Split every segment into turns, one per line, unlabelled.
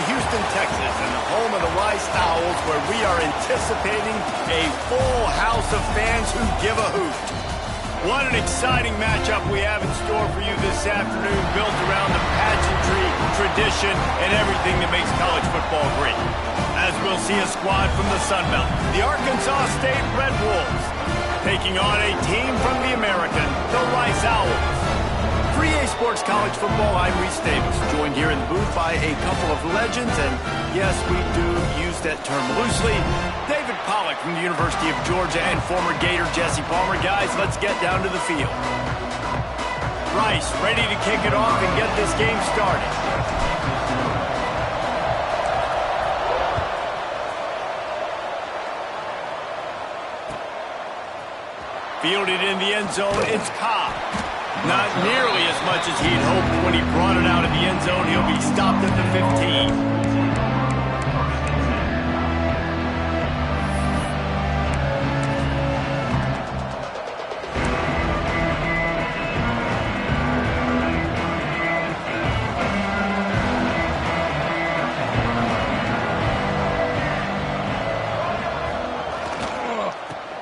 Houston, Texas, and the home of the Rice Owls, where we are anticipating a full house of fans who give a hoot. What an exciting matchup we have in store for you this afternoon, built around the pageantry, tradition, and everything that makes college football great. As we'll see a squad from the Sun Belt, the Arkansas State Red Wolves, taking on a team from the American, the Rice Owls. For EA Sports College Football, I'm Reese Davis, joined here in the booth by a couple of legends, and yes, we do use that term loosely. David Pollack from the University of Georgia and former Gator Jesse Palmer. Guys, let's get down to the field. Rice ready to kick it off and get this game started. Fielded in the end zone, it's Cobb. Not nearly as much as he'd hoped when he brought it out of the end zone. He'll be stopped at the 15.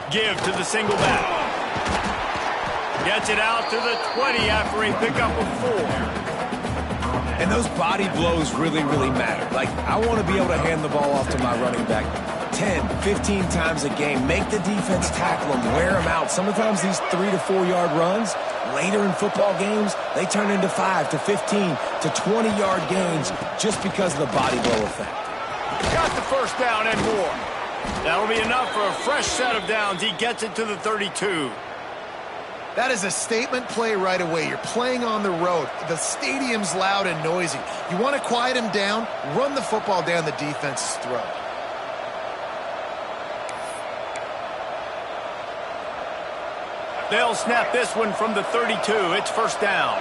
Give to the single back. Gets it out to the 20 after a pickup of 4.
And those body blows really, really matter. Like, I want to be able to hand the ball off to my running back 10, 15 times a game. Make the defense tackle them, wear them out. Sometimes these 3 to 4 yard runs, later in football games, they turn into 5 to 15 to 20 yard gains just because of the body blow effect.
Got the first down and more. That'll be enough for a fresh set of downs. He gets it to the 32.
That is a statement play right away. You're playing on the road. The stadium's loud and noisy. You want to quiet him down, run the football down the defense's throat.
They'll snap this one from the 32. It's first down.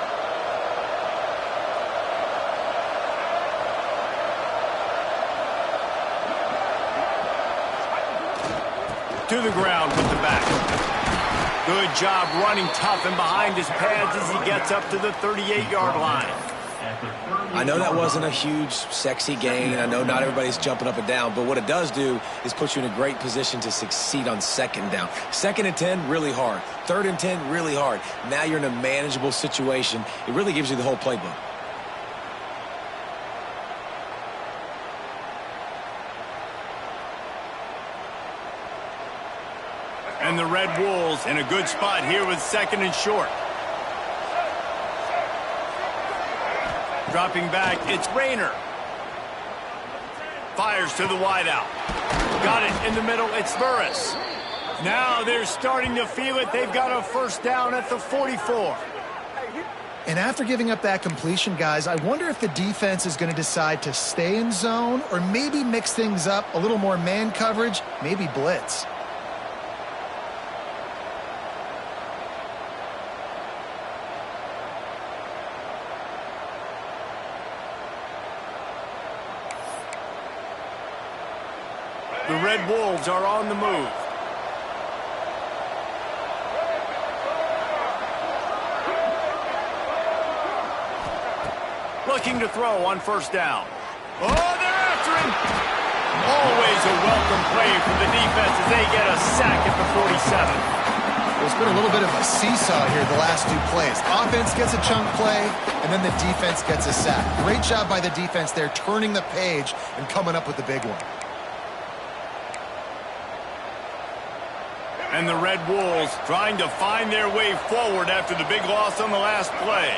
To the ground with the back. Good job running tough and behind his pads as he gets up to the 38-yard line.
I know that wasn't a huge, sexy gain, and I know not everybody's jumping up and down, but what it does do is put you in a great position to succeed on second down. 2nd and 10, really hard. 3rd and 10, really hard. Now you're in a manageable situation. It really gives you the whole playbook.
And the Red Wolves in a good spot here with 2nd and short. Dropping back, it's Rayner. Fires to the wideout. Got it in the middle, it's Burris. Now they're starting to feel it. They've got a first down at the 44.
And after giving up that completion, guys, I wonder if the defense is going to decide to stay in zone or maybe mix things up, a little more man coverage, maybe blitz.
The Red Wolves are on the move. Looking to throw on first down. Oh, they're after him. Always a welcome play from the defense as they get a sack at the 47.
There's been a little bit of a seesaw here the last 2 plays. Offense gets a chunk play, and then the defense gets a sack. Great job by the defense there, turning the page and coming up with the big one.
And the Red Wolves trying to find their way forward after the big loss on the last play.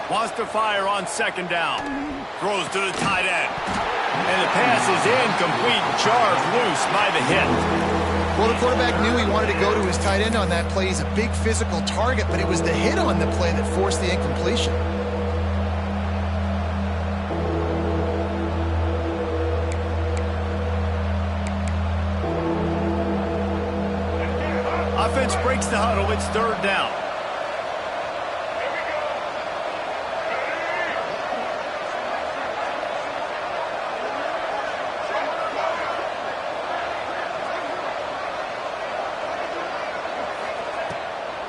Wants to fire on 2nd down. Throws to the tight end. And the pass is incomplete. Charged loose by the hit.
Well, the quarterback knew he wanted to go to his tight end on that play. He's a big physical target, but it was the hit on the play that forced the incompletion.
Offense breaks the huddle. It's 3rd down.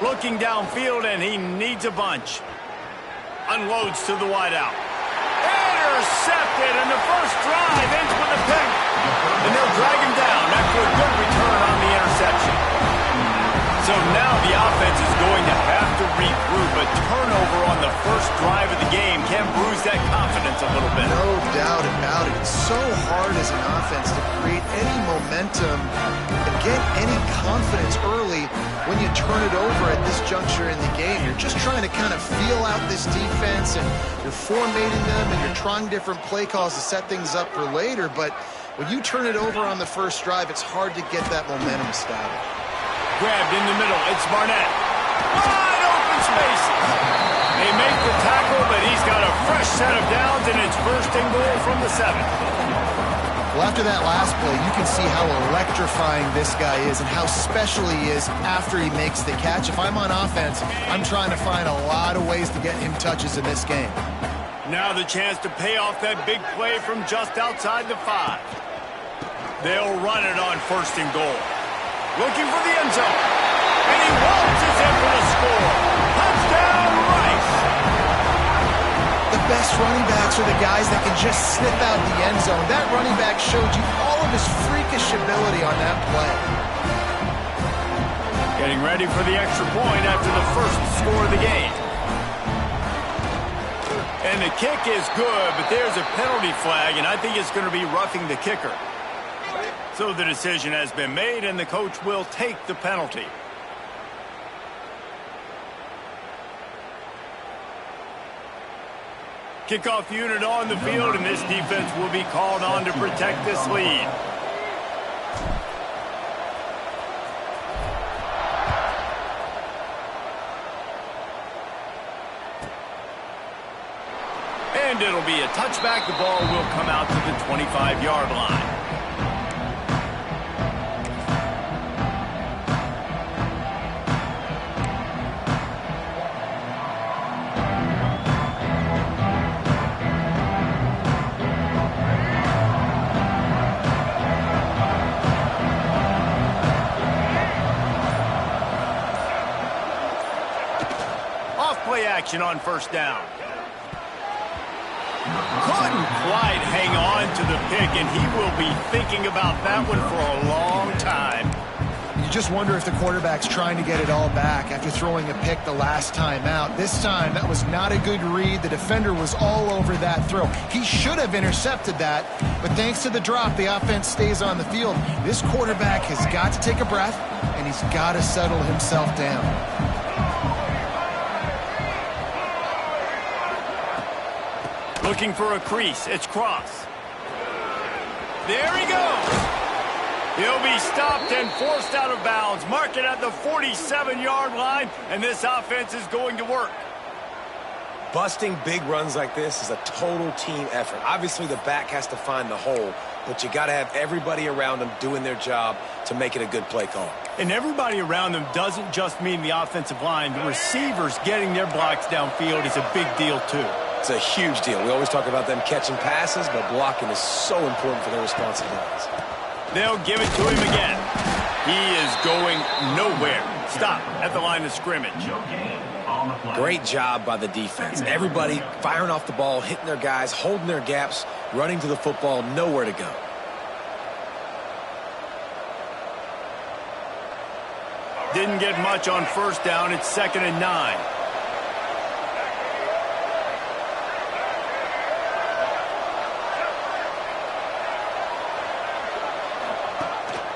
Looking downfield, and he needs a bunch. Unloads to the wideout. Intercepted, and the first drive ends with a pick. And they'll drag him down after a good return on the interception. So now the offense is going to have to regroup. A turnover on the first drive of the game can bruise that confidence a little bit.
No doubt about it. It's so hard as an offense to create any momentum and get any confidence early when you turn it over at this juncture in the game. You're just trying to kind of feel out this defense, and you're formatting them, and you're trying different play calls to set things up for later. But when you turn it over on the first drive, it's hard to get that momentum established.
Grabbed in the middle. It's Barnett. Wide open spaces. They make the tackle, but he's got a fresh set of downs, and it's first and goal from the 7.
Well, after that last play, you can see how electrifying this guy is and how special he is after he makes the catch. If I'm on offense, I'm trying to find a lot of ways to get him touches in this game.
Now the chance to pay off that big play from just outside the 5. They'll run it on first and goal. Looking for the end zone. And he waltzes in for the score. Touchdown, Rice.
The best running backs are the guys that can just snip out the end zone. That running back showed you all of his freakish ability on that play.
Getting ready for the extra point after the first score of the game. And the kick is good, but there's a penalty flag, and I think it's going to be roughing the kicker. So the decision has been made, and the coach will take the penalty. Kickoff unit on the field, and this defense will be called on to protect this lead. And it'll be a touchback. The ball will come out to the 25-yard line. Action on first down. Couldn't quite hang on to the pick, and he will be thinking about that one for a long time.
You just wonder if the quarterback's trying to get it all back after throwing a pick the last time out. This time, that was not a good read. The defender was all over that throw. He should have intercepted that, but thanks to the drop, the offense stays on the field. This quarterback has got to take a breath, and he's got to settle himself down.
Looking for a crease. It's Cross. There he goes. He'll be stopped and forced out of bounds. Mark it at the 47-yard line, and this offense is going to work.
Busting big runs like this is a total team effort. Obviously, the back has to find the hole, but you got to have everybody around them doing their job to make it a good play call.
And everybody around them doesn't just mean the offensive line. The receivers getting their blocks downfield is a big deal, too.
It's a huge deal. We always talk about them catching passes, but blocking is so important for their responsibilities.
They'll give it to him again. He is going nowhere. Stop at the line of scrimmage.
Great job by the defense. Everybody firing off the ball, hitting their guys, holding their gaps, running to the football, nowhere to go.
Didn't get much on first down. It's 2nd and 9.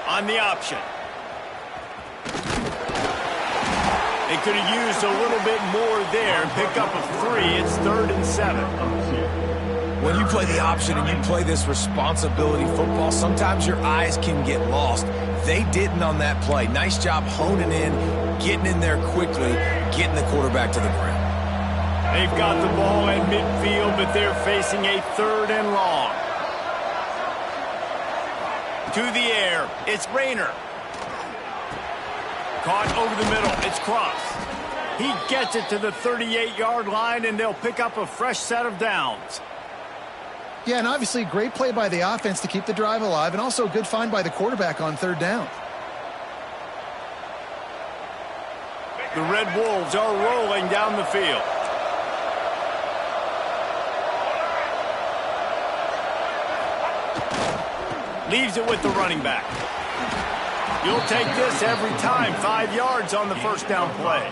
On the option. They could have used a little bit more there and pick up a 3. It's 3rd and 7.
When you play the option and you play this responsibility football, sometimes your eyes can get lost. They didn't on that play. Nice job honing in, getting in there quickly, getting the quarterback to the ground.
They've got the ball at midfield, but they're facing a 3rd and long. To the air, it's Rayner. Caught over the middle, it's Cross. He gets it to the 38-yard line, and they'll pick up a fresh set of downs.
Yeah, and obviously great play by the offense to keep the drive alive, and also a good find by the quarterback on 3rd down.
The Red Wolves are rolling down the field. Leaves it with the running back. You'll take this every time. 5 yards on the first down play.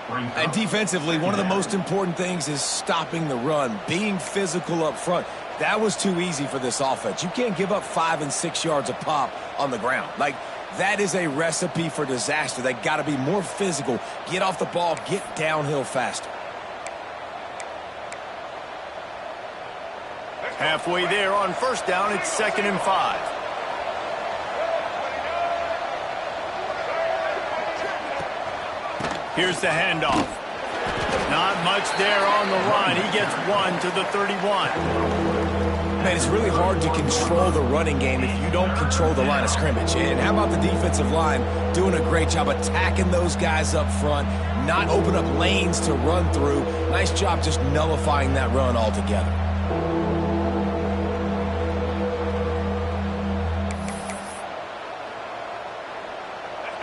And defensively, one of the most important things is stopping the run, being physical up front. That was too easy for this offense. You can't give up 5 and 6 yards a pop on the ground. Like, that is a recipe for disaster. They got to be more physical, get off the ball, get downhill faster.
Halfway there on first down, it's 2nd and 5. Here's the handoff. Not much there on the line. He gets 1 to the 31.
Man, it's really hard to control the running game if you don't control the line of scrimmage. And how about the defensive line doing a great job attacking those guys up front, not open up lanes to run through. Nice job just nullifying that run altogether.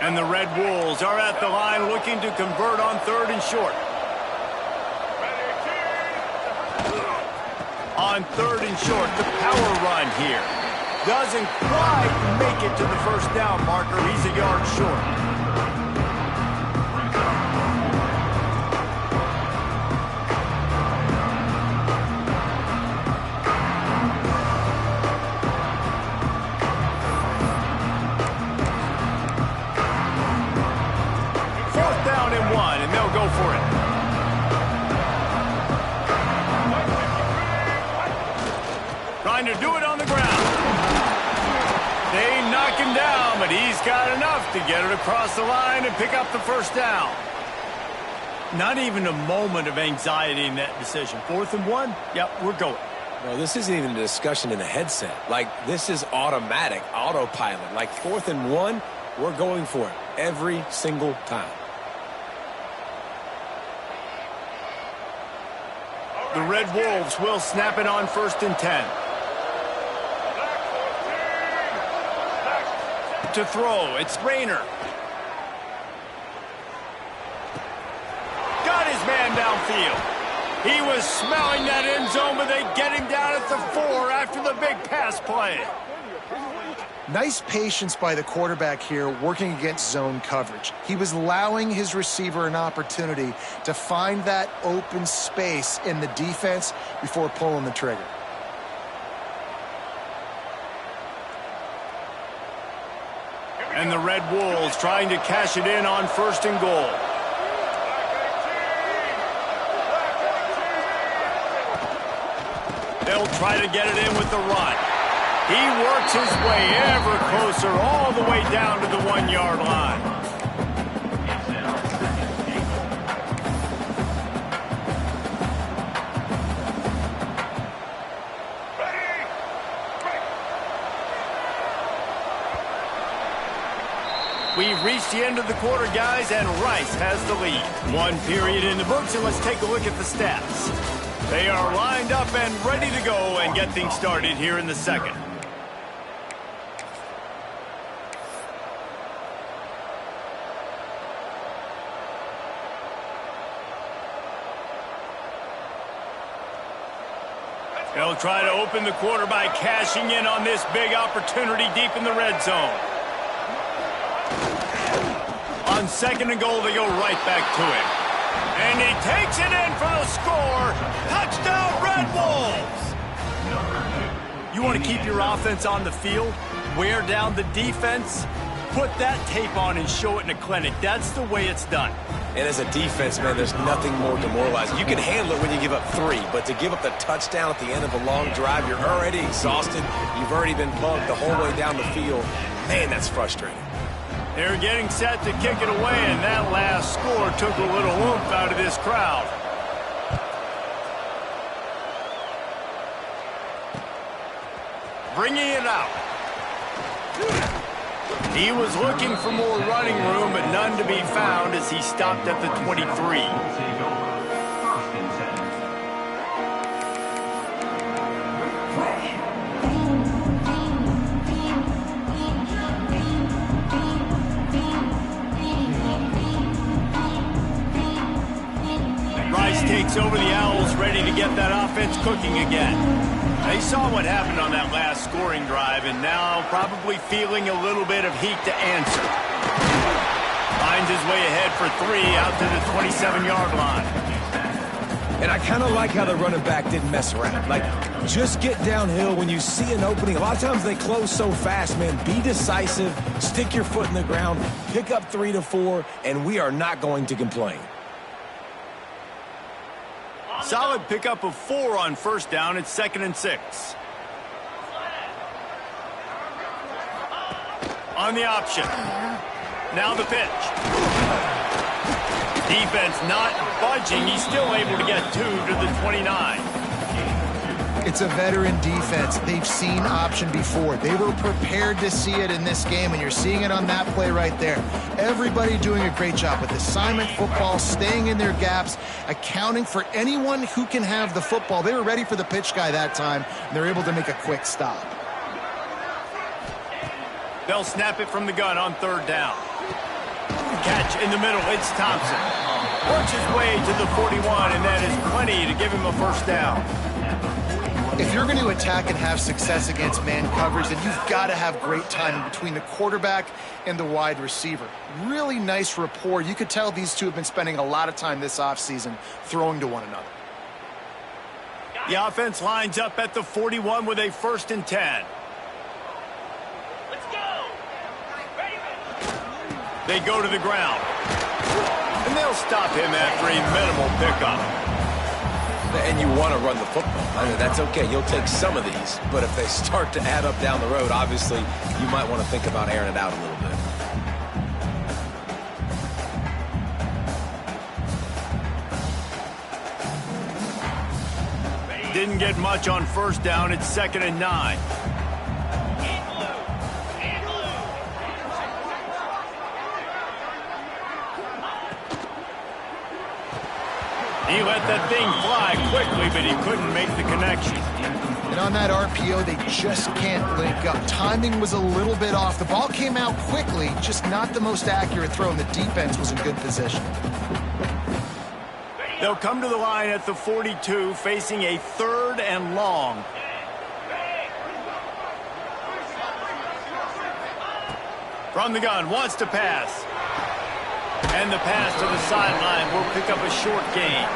And the Red Wolves are at the line looking to convert on 3rd and short. On 3rd and short, the power run here. Doesn't quite make it to the first down marker. He's a yard short. To do it on the ground. They knock him down, but he's got enough to get it across the line and pick up the first down. Not even a moment of anxiety in that decision. 4th and 1, yep, we're going.
No, this isn't even a discussion in the headset. Like, this is automatic, autopilot. Like, 4th and 1, we're going for it every single time.
The Red Wolves will snap it on 1st and 10. To throw, it's Rayner. Got his man downfield. He was smelling that end zone, but they get him down at the 4 after the big pass play.
Nice patience by the quarterback here working against zone coverage. He was allowing his receiver an opportunity to find that open space in the defense before pulling the trigger.
And the Red Wolves trying to cash it in on 1st and goal. They'll try to get it in with the run. He works his way ever closer all the way down to the 1-yard line. We've reached the end of the quarter, guys, and Rice has the lead. 1 period in the books, and let's take a look at the stats. They are lined up and ready to go and get things started here in the 2nd. They'll try to open the quarter by cashing in on this big opportunity deep in the red zone. On 2nd and goal, they go right back to him. And he takes it in for the score. Touchdown, Red Wolves! You want to keep your offense on the field, wear down the defense, put that tape on and show it in a clinic. That's the way it's done.
And as a defense, man, there's nothing more demoralizing. You can handle it when you give up 3, but to give up the touchdown at the end of a long drive, you're already exhausted. You've already been bugged the whole way down the field. Man, that's frustrating.
They're getting set to kick it away, and that last score took a little oomph out of this crowd. Bringing it out. He was looking for more running room, but none to be found as he stopped at the 23. takes over the Owls, ready to get that offense cooking again. They saw what happened on that last scoring drive, and now probably feeling a little bit of heat to answer. Finds his way ahead for 3 out to the 27-yard line.
And I kind of like how the running back didn't mess around. Like, just get downhill when you see an opening. A lot of times they close so fast, man. Be decisive, stick your foot in the ground, pick up 3 to 4, and we are not going to complain.
Solid pickup of 4 on first down. It's 2nd and 6. On the option. Now the pitch. Defense not budging. He's still able to get 2 to the 29.
It's a veteran defense. They've seen option before. They were prepared to see it in this game, and you're seeing it on that play right there. Everybody doing a great job with assignment football, staying in their gaps, accounting for anyone who can have the football. They were ready for the pitch guy that time, and they're able to make a quick stop.
They'll snap it from the gun on 3rd down. Catch in the middle. It's Thompson. Works his way to the 41, and that is plenty to give him a first down.
If you're going to attack and have success against man coverage, then you've got to have great timing between the quarterback and the wide receiver. Really nice rapport. You could tell these two have been spending a lot of time this offseason throwing to one another.
The offense lines up at the 41 with a 1st and 10. They go to the ground. And they'll stop him after a minimal pickup.
And you want to run the football. I mean, that's okay. You'll take some of these. But if they start to add up down the road, obviously, you might want to think about airing it out a little bit.
Didn't get much on first down. It's 2nd and 9. He let that thing fly quickly, but he couldn't make the connection.
And on that RPO, they just can't link up. Timing was a little bit off. The ball came out quickly, just not the most accurate throw, and the defense was in good position.
They'll come to the line at the 42, facing a 3rd and long. From the gun, wants to pass. And the pass to the sideline will pick up a short gain.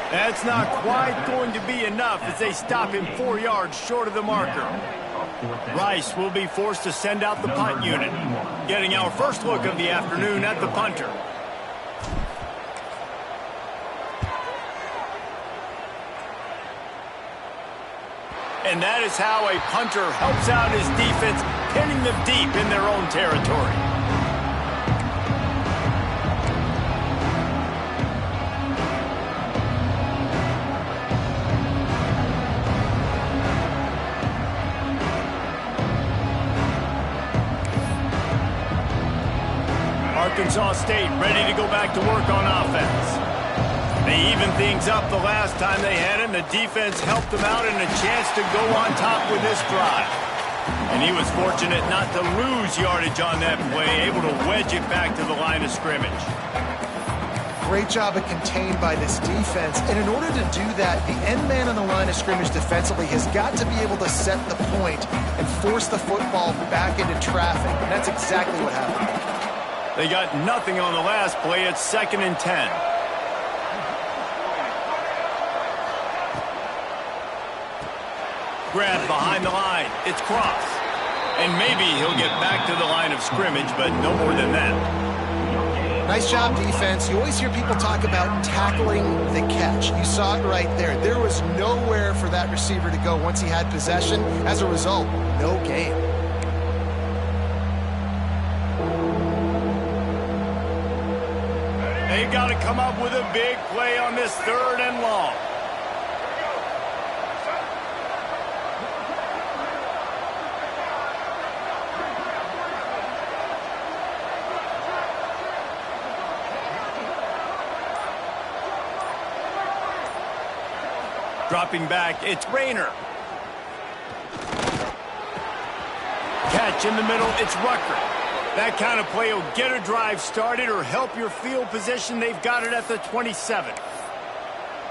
That's not quite going to be enough as they stop him 4 yards short of the marker. Rice will be forced to send out the punt unit. Getting our first look of the afternoon at the punter. And that is how a punter helps out his defense, pinning them deep in their own territory. Arkansas State ready to go back to work on offense. They evened things up the last time they had it, and the defense helped them out and a chance to go on top with this drive. And he was fortunate not to lose yardage on that play, able to wedge it back to the line of scrimmage.
Great job of contained by this defense. And in order to do that, the end man on the line of scrimmage defensively has got to be able to set the point and force the football back into traffic. And that's exactly what happened.
They got nothing on the last play. It's 2nd and 10. Grab behind the line. It's Cross. And maybe he'll get back to the line of scrimmage, but no more than that.
Nice job, defense. You always hear people talk about tackling the catch. You saw it right there. There was nowhere for that receiver to go once he had possession. As a result, no gain.
They've got to come up with a big play on this 3rd and long. Dropping back, it's Rayner. Catch in the middle, it's Rucker. That kind of play will get a drive started or help your field position. They've got it at the 27.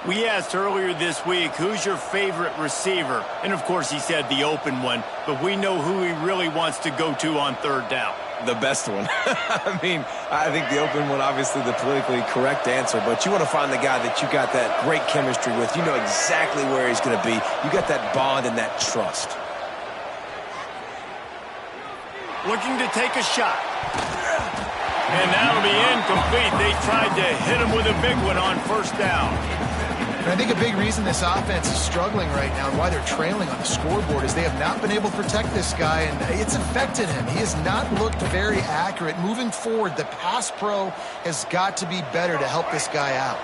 We asked earlier this week, who's your favorite receiver? And, of course, he said the open one, but we know who he really wants to go to on third down.
The best one. I mean, I think the open one, obviously the politically correct answer, but you want to find the guy that you got that great chemistry with. You know exactly where he's going to be. You got that bond and that trust.
Looking to take a shot. And that'll be incomplete. They tried to hit him with a big one on first down.
And I think a big reason this offense is struggling right now and why they're trailing on the scoreboard is they have not been able to protect this guy, and it's affected him. He has not looked very accurate. Moving forward, the pass pro has got to be better to help this guy out.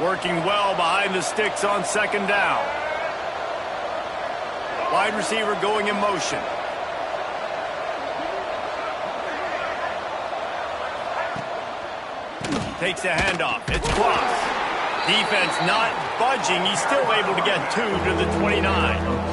Working well behind the sticks on second down. Wide receiver going in motion. Takes a handoff. It's cross. Defense not budging. He's still able to get 2 to the 29.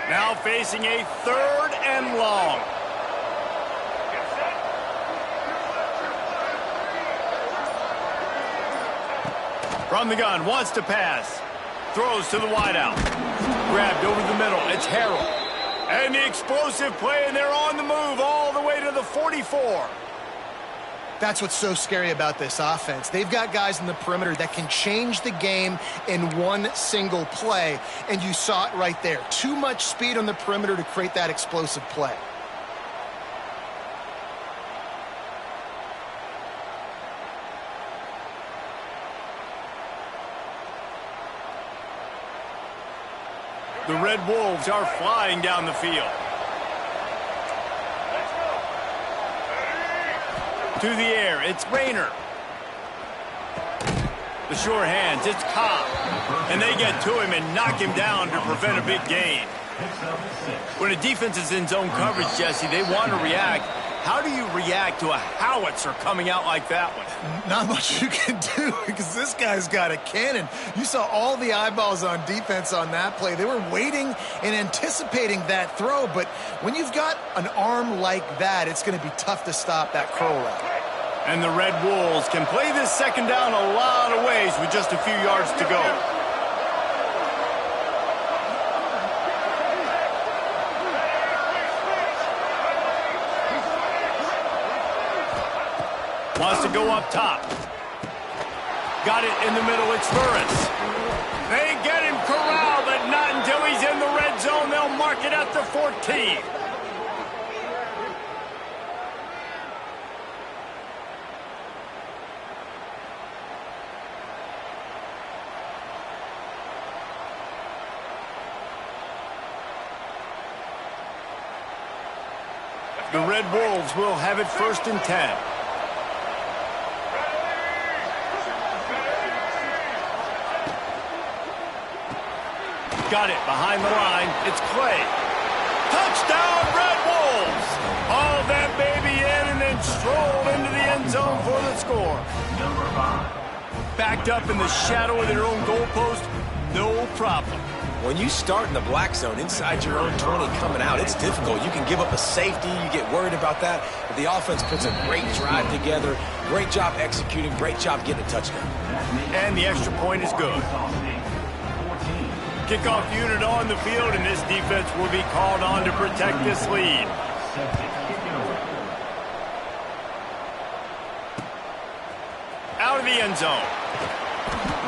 Now facing a 3rd and long. From the gun, wants to pass. Throws to the wideout. Grabbed over the middle. It's Harrell. And the explosive play, and they're on the move all the way to the 44.
That's what's so scary about this offense. They've got guys in the perimeter that can change the game in one single play, and you saw it right there. Too much speed on the perimeter to create that explosive play.
The Red Wolves are flying down the field. To the air, it's Rayner. The sure hands, it's Cobb. And they get to him and knock him down to prevent a big gain. When a defense is in zone coverage, Jesse, they want to react. How do you react to a howitzer coming out like that one?
Not much you can do because this guy's got a cannon. You saw all the eyeballs on defense on that play. They were waiting and anticipating that throw, but when you've got an arm like that, it's going to be tough to stop that curl route.
And the Red Wolves can play this second down a lot of ways with just a few yards to go. Wants to go up top. Got it in the middle. It's Burris. They get him corralled, but not until he's in the red zone. They'll mark it at the 14. The Red Wolves will have it 1st and 10. Got it behind the line. It's Clay. Touchdown, Red Wolves! Haul that baby in and then stroll into the end zone for the score. Backed up in the shadow of their own goalpost, no problem.
When you start in the black zone inside your own 20 coming out, it's difficult. You can give up a safety. You get worried about that. But the offense puts a great drive together. Great job executing. Great job getting a touchdown.
And the extra point is good. Kickoff unit on the field, and this defense will be called on to protect this lead. Out of the end zone.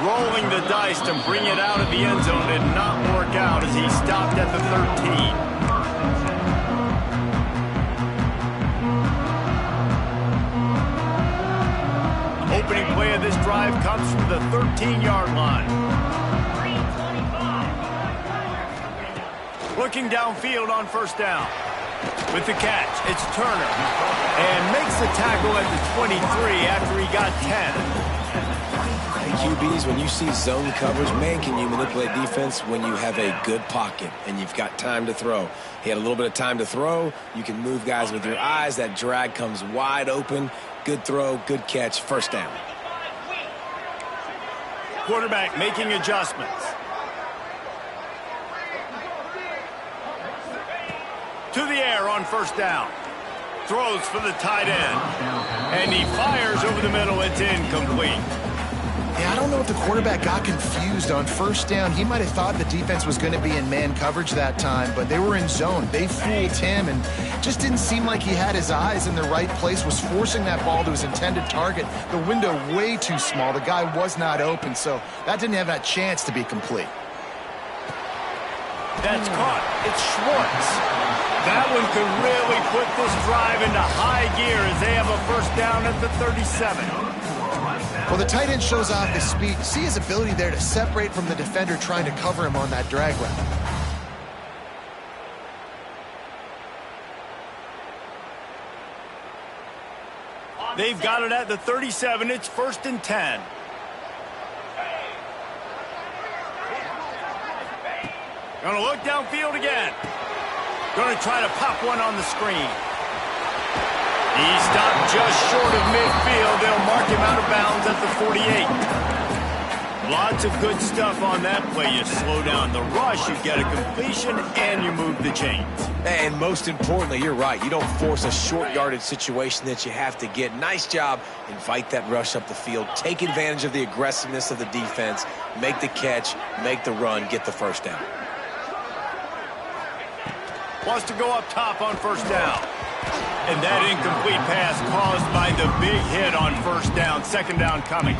Rolling the dice to bring it out of the end zone did not work out as he stopped at the 13. Opening play of this drive comes from the 13-yard line. Looking downfield on first down. With the catch, it's Turner. And makes the tackle at the 23 after he got 10.
QBs, when you see zone coverage, man, can you manipulate defense when you have a good pocket and you've got time to throw. He had a little bit of time to throw. You can move guys with your eyes. That drag comes wide open. Good throw, good catch, first down.
Quarterback making adjustments. To the air on first down. Throws for the tight end. And he fires over the middle. It's incomplete.
Yeah, I don't know if the quarterback got confused on first down. He might have thought the defense was going to be in man coverage that time, but they were in zone. They fooled him and just didn't seem like he had his eyes in the right place, was forcing that ball to his intended target. The window way too small. The guy was not open, so that didn't have that chance to be complete.
That's caught. It's Schwartz. That one could really put this drive into high gear as they have a first down at the 37.
Well, the tight end shows off his speed. See his ability there to separate from the defender trying to cover him on that drag route.
They've got it at the 37. It's 1st and 10. Gonna look downfield again. Gonna try to pop one on the screen. He stopped just short of midfield. They'll mark him out of bounds at the 48. Lots of good stuff on that play. You slow down the rush, you get a completion, and you move the chains.
And most importantly, you're right. You don't force a short yardage situation that you have to get. Nice job. Invite that rush up the field. Take advantage of the aggressiveness of the defense. Make the catch, make the run, get the first down.
Wants to go up top on first down. And that incomplete pass caused by the big hit on first down. Second down coming.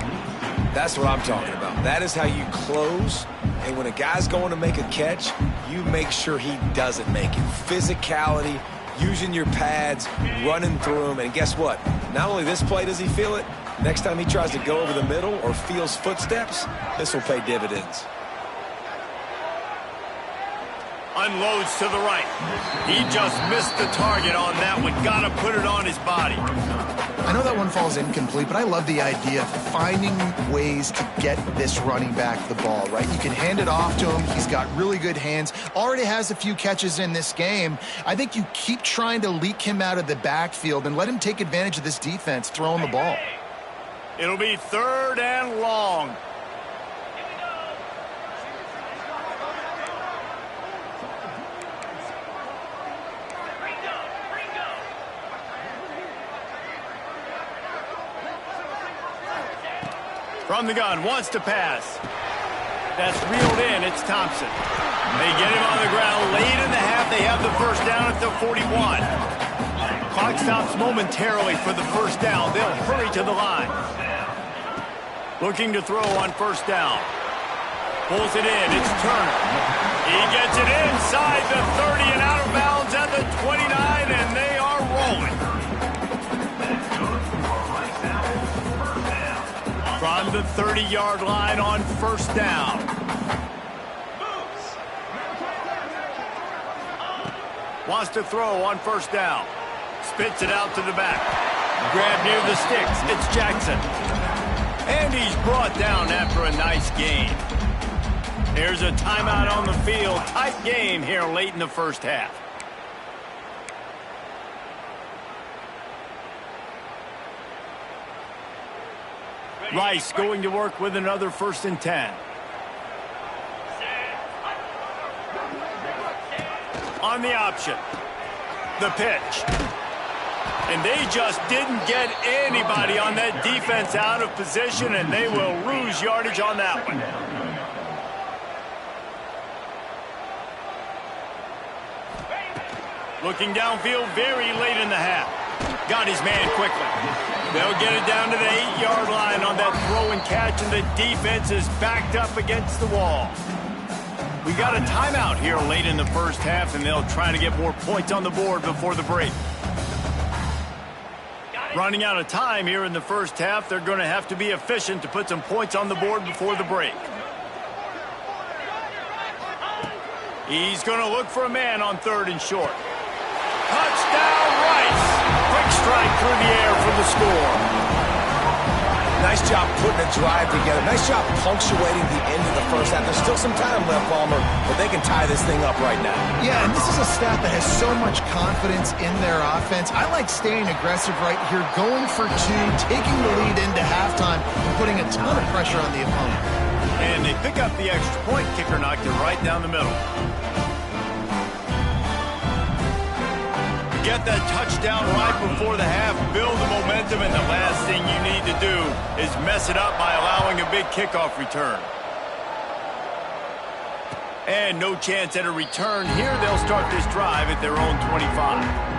That's what I'm talking about. That is how you close. And when a guy's going to make a catch, you make sure he doesn't make it. Physicality, using your pads, running through them. And guess what? Not only this play does he feel it, next time he tries to go over the middle or feels footsteps, this will pay dividends.
Unloads to the right. He just missed the target on that one. Got to put it on his body.
I know that one falls incomplete, but I love the idea of finding ways to get this running back the ball, right? You can hand it off to him. He's got really good hands. Already has a few catches in this game. I think you keep trying to leak him out of the backfield and let him take advantage of this defense throwing the ball.
It'll be 3rd and long. From the gun, wants to pass. That's reeled in. It's Thompson. They get him on the ground late in the half. They have the first down at the 41. Clock stops momentarily for the first down. They'll hurry to the line. Looking to throw on first down. Pulls it in. It's Turner. He gets it inside the 30 and out of bounds at the 29, and they are rolling. From the 30-yard line on first down. Wants to throw on first down. Spits it out to the back. Grab near the sticks. It's Jackson. And he's brought down after a nice gain. There's a timeout on the field. Tight game here late in the first half. Rice going to work with another 1st and 10. On the option. The pitch. And they just didn't get anybody on that defense out of position, and they will lose yardage on that one. Looking downfield very late in the half. Got his man quickly. They'll get it down to the 8-yard line on that throw and catch, and the defense is backed up against the wall. We got a timeout here late in the first half, and they'll try to get more points on the board before the break. Running out of time here in the first half, they're going to have to be efficient to put some points on the board before the break. He's going to look for a man on 3rd and short. Touchdown, Rice! Quick strike through the air for the score.
nice job putting a drive together. Nice job punctuating the end of the first half. There's still some time left, Palmer, but they can tie this thing up right now.
Yeah, and this is a staff that has so much confidence in their offense. I like staying aggressive right here, going for two, taking the lead into halftime, and putting a ton of pressure on the opponent.
And they pick up the extra point. Kicker knocked it right down the middle. Get that touchdown right before the half, build the momentum, and the last thing you need to do is mess it up by allowing a big kickoff return. And no chance at a return here. They'll start this drive at their own 25.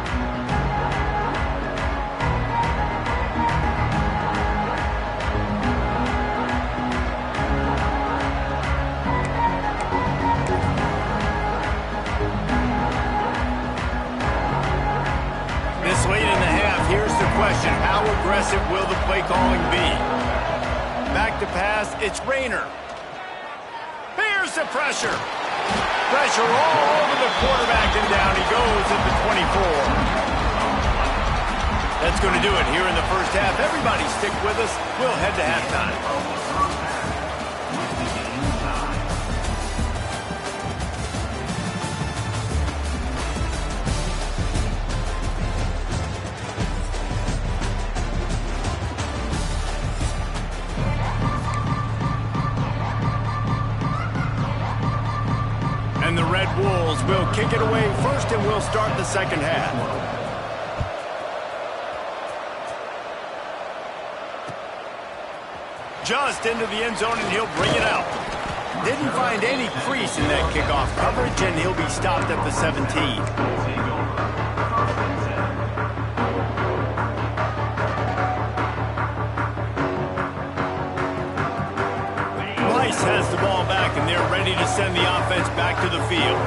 Late in the half, here's the question. How aggressive will the play calling be? Back to pass, it's Rayner. Here's the pressure. Pressure all over the quarterback, and down he goes at the 24. That's going to do it here in the first half. Everybody stick with us. We'll head to halftime. And the Red Wolves will kick it away first, and we'll start the second half. Just into the end zone, and he'll bring it out. Didn't find any crease in that kickoff coverage, and he'll be stopped at the 17. Has the ball back, and they're ready to send the offense back to the field.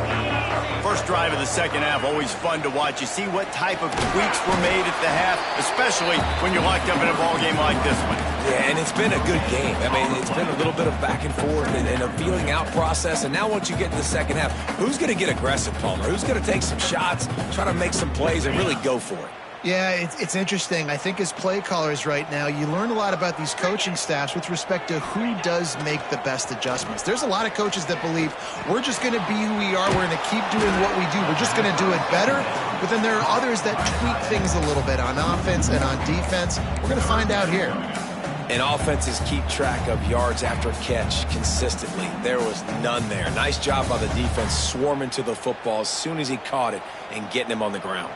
First drive of the second half, always fun to watch. You see what type of tweaks were made at the half, especially when you're locked up in a ball game like this one.
Yeah, and it's been a good game. I mean, it's been a little bit of back and forth and a feeling out process. And now once you get to the second half, who's going to get aggressive, Palmer? Who's going to take some shots, try to make some plays, and really go for it?
Yeah, it's interesting. I think as play callers right now, you learn a lot about these coaching staffs with respect to who does make the best adjustments. There's a lot of coaches that believe we're just going to be who we are. We're going to keep doing what we do. We're just going to do it better. But then there are others that tweak things a little bit on offense and on defense. We're going to find out here.
And offenses keep track of yards after catch consistently. There was none there. Nice job by the defense swarming to the football as soon as he caught it and getting him on the ground.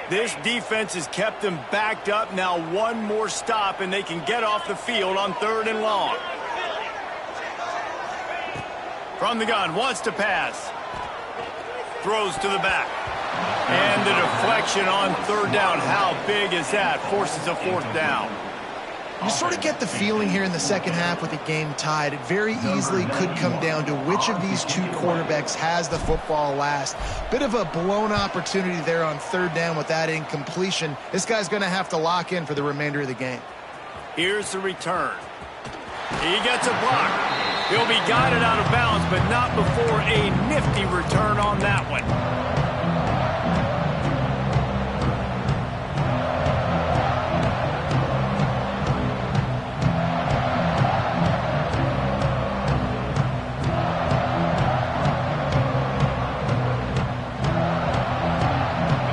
This defense has kept them backed up. Now one more stop, and they can get off the field on 3rd and long. From the gun, wants to pass. Throws to the back. And the deflection on 3rd down. How big is that? Forces a 4th down.
You sort of get the feeling here in the second half with the game tied. It very easily could come down to which of these two quarterbacks has the football last. Bit of a blown opportunity there on 3rd down with that incompletion. This guy's going to have to lock in for the remainder of the game.
Here's the return. He gets a block. He'll be guided out of bounds, but not before a nifty return on that one.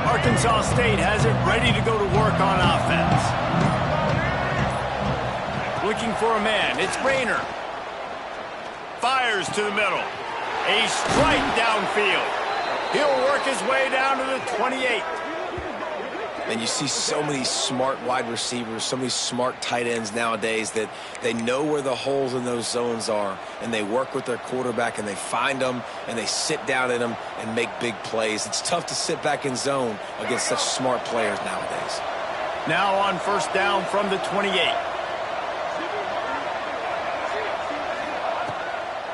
Arkansas State has it ready to go to work on offense. Looking for a man. It's Rayner. Fires to the middle. A strike downfield. He'll work his way down to the 28.
And you see so many smart wide receivers, so many smart tight ends nowadays that they know where the holes in those zones are, and they work with their quarterback, and they find them, and they sit down in them and make big plays. It's tough to sit back in zone against such smart players nowadays.
Now on 1st down from the 28.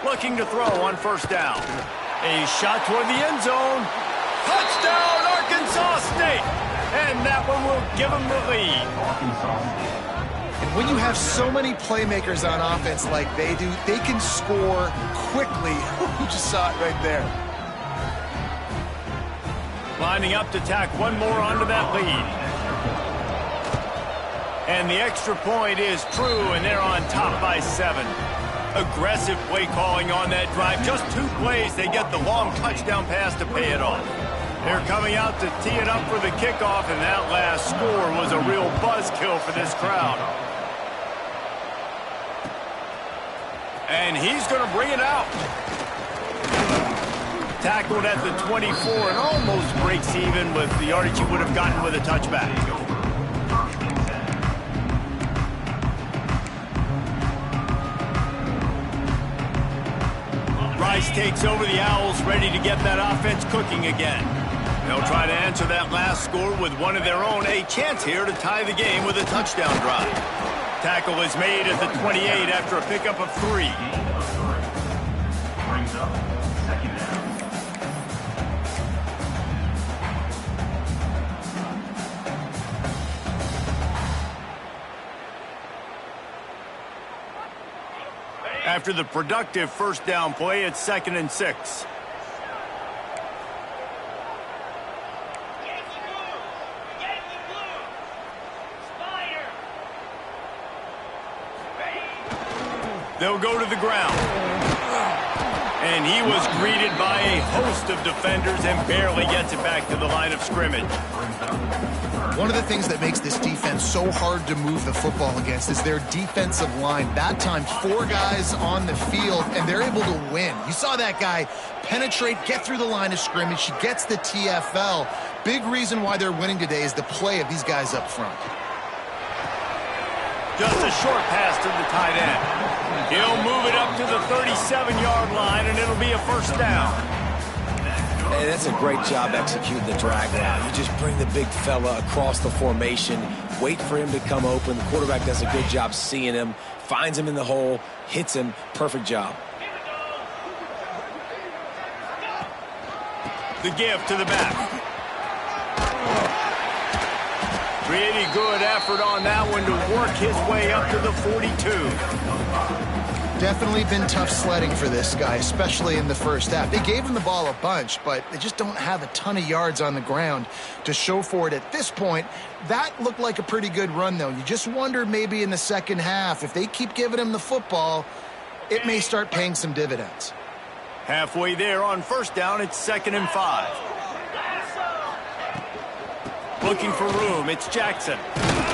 Looking to throw on 1st down. A shot toward the end zone. Touchdown, Arkansas State! And that one will give them the lead.
And when you have so many playmakers on offense like they do, they can score quickly. You just saw it right there.
Lining up to tack one more onto that lead. And the extra point is true, and they're on top by 7. Aggressive play calling on that drive. Just 2 plays, they get the long touchdown pass to pay it off. They're coming out to tee it up for the kickoff, and that last score was a real buzzkill for this crowd. And he's going to bring it out. Tackled at the 24 and almost breaks even with the yardage he would have gotten with a touchback. Rice takes over the Owls, ready to get that offense cooking again. They'll try to answer that last score with one of their own. A chance here to tie the game with a touchdown drive. Tackle is made at the 28 after a pickup of 3. Brings up second down. After the productive first down play, it's 2nd and 6. They'll go to the ground. And he was greeted by a host of defenders and barely gets it back to the line of scrimmage.
One of the things that makes this defense so hard to move the football against is their defensive line. That time, 4 guys on the field, and they're able to win. You saw that guy penetrate, get through the line of scrimmage. He gets the TFL. Big reason why they're winning today is the play of these guys up front.
Just a short pass to the tight end. He'll move it up to the 37-yard line, and it'll be a first down.
Hey, that's a great job executing the drag route. You just bring the big fella across the formation, wait for him to come open. The quarterback does a good job seeing him, finds him in the hole, hits him. Perfect job.
The give to the back. Pretty good effort on that one to work his way up to the 42.
Definitely been tough sledding for this guy, especially in the first half. They gave him the ball a bunch, but they just don't have a ton of yards on the ground to show for it at this point. That looked like a pretty good run, though. You just wonder maybe in the second half, if they keep giving him the football, it may start paying some dividends.
Halfway there on first down, it's 2nd and 5. Looking for room, it's Jackson.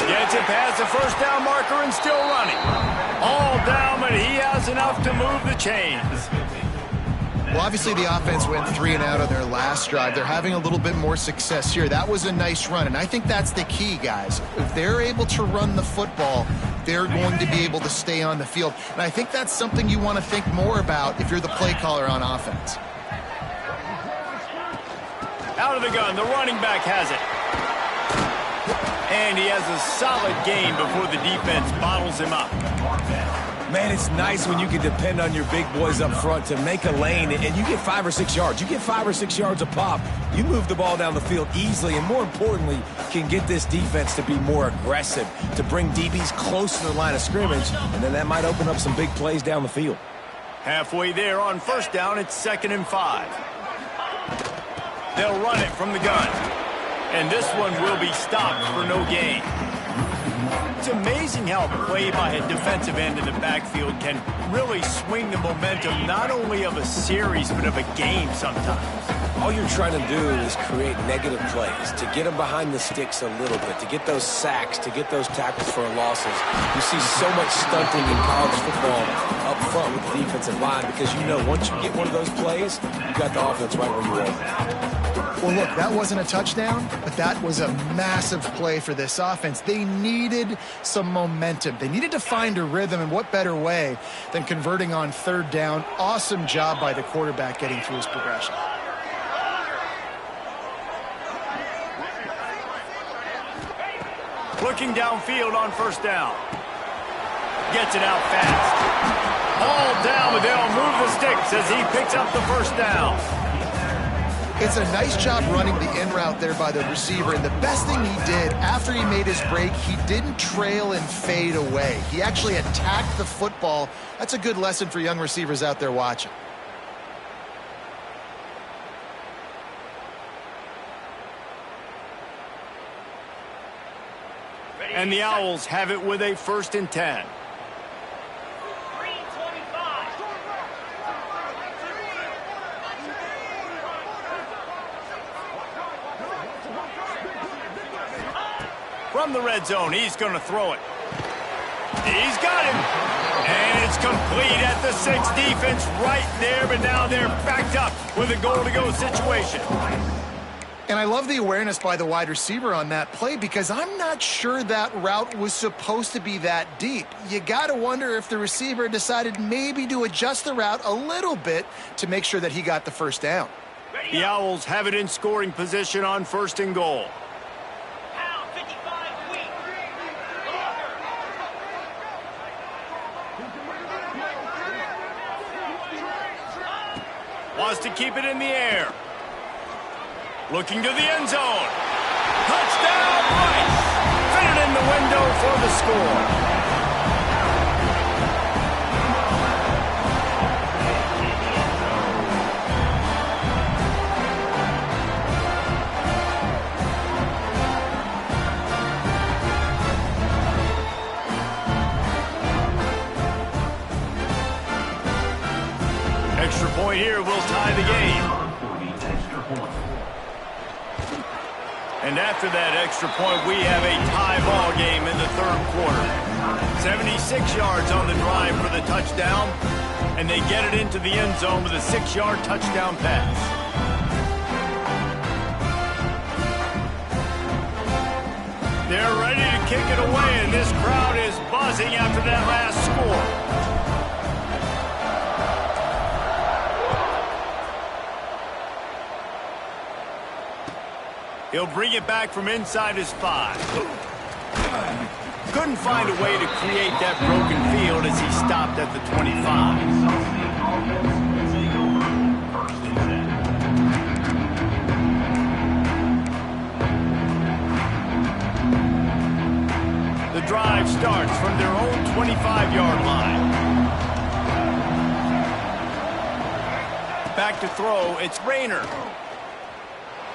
Gets it past the first down marker and still running. All down, but he has enough to move the chains.
Well, obviously the offense went 3 and out on their last drive. They're having a little bit more success here. That was a nice run, and I think that's the key, guys. If they're able to run the football, they're going to be able to stay on the field. And I think that's something you want to think more about if you're the play caller on offense.
Out of the gun, the running back has it. And he has a solid gain before the defense bottles him up.
Man, it's nice when you can depend on your big boys up front to make a lane, and you get 5 or 6 yards. You get 5 or 6 yards a pop. You move the ball down the field easily, and more importantly, can get this defense to be more aggressive, to bring DBs close to the line of scrimmage, and then that might open up some big plays down the field.
Halfway there on first down, it's 2nd and 5. They'll run it from the gun. And this one will be stopped for no gain. It's amazing how play by a defensive end in the backfield can really swing the momentum not only of a series but of a game sometimes.
All you're trying to do is create negative plays, to get them behind the sticks a little bit, to get those sacks, to get those tackles for losses. You see so much stunting in college football up front with the defensive line because you know once you get one of those plays, you got the offense right where you are.
Well, look, that wasn't a touchdown, but that was a massive play for this offense. They needed some momentum. They needed to find a rhythm, and what better way than converting on third down. Awesome job by the quarterback getting through his progression.
Looking downfield on first down. Gets it out fast. All down, but they'll move the sticks as he picks up the first down.
It's a nice job running the in route there by the receiver, and the best thing he did after he made his break, he didn't trail and fade away. He actually attacked the football. That's a good lesson for young receivers out there watching.
And the Owls have it with a 1st and 10. From the red zone, he's going to throw it. He's got him. And it's complete at the 6. Defense right there, but now they're backed up with a goal-to-go situation.
And I love the awareness by the wide receiver on that play because I'm not sure that route was supposed to be that deep. You got to wonder if the receiver decided maybe to adjust the route a little bit to make sure that he got the 1st down.
The Owls have it in scoring position on 1st and goal. Wants to keep it in the air. Looking to the end zone. Touchdown, Rice! Fit it in the window for the score. Extra point here will tie the game. And after that extra point, we have a tie ball game in the 3rd quarter. 76 yards on the drive for the touchdown, and they get it into the end zone with a 6-yard touchdown pass. They're ready to kick it away, and this crowd is buzzing after that last score. He'll bring it back from inside his 5. Couldn't find a way to create that broken field as he stopped at the 25. The drive starts from their own 25-yard line. Back to throw, it's Rayner.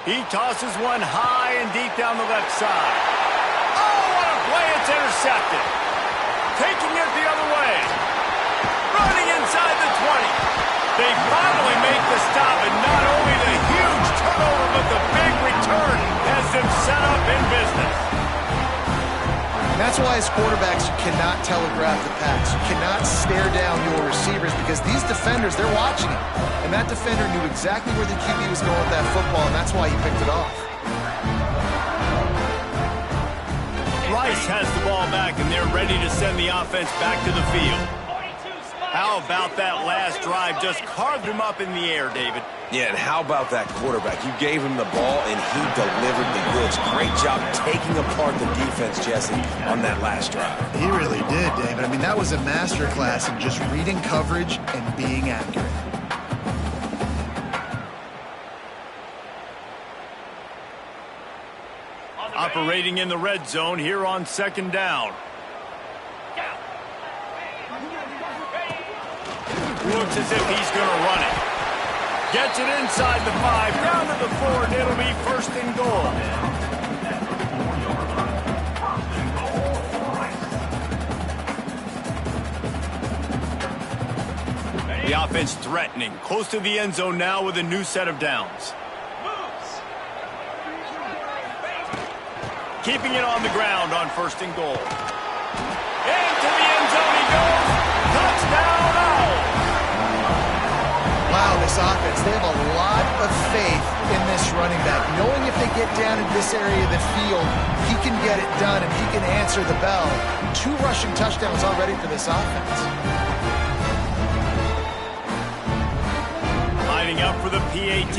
He tosses one high and deep down the left side. Oh, what a play! It's intercepted. Taking it the other way. Running inside the 20. They finally make the stop, and not only the huge turnover, but the big return has them set up in business.
And that's why as quarterbacks, you cannot telegraph the pass. You cannot stare down your receivers because these defenders, they're watching it. And that defender knew exactly where the QB was going with that football, and that's why he picked it off.
Rice has the ball back, and they're ready to send the offense back to the field. How about that last drive? Just carved him up in the air, David.
Yeah, and how about that quarterback? You gave him the ball, and he delivered the goods. Great job taking apart the defense, Jesse, on that last drive.
He really did, David. I mean, that was a masterclass in just reading coverage and being accurate.
Operating in the red zone here on 2nd down. Looks as if he's going to run it. Gets it inside the 5, down to the 4, and it'll be 1st and goal. The offense threatening, close to the end zone now with a new set of downs. Keeping it on the ground on 1st and goal. Into the end zone he goes. Touchdown, Owls.
Wow, this offense, they have a lot of faith in this running back. Knowing if they get down in this area of the field, he can get it done and he can answer the bell. 2 rushing touchdowns already for this offense.
Lining up for the PAT.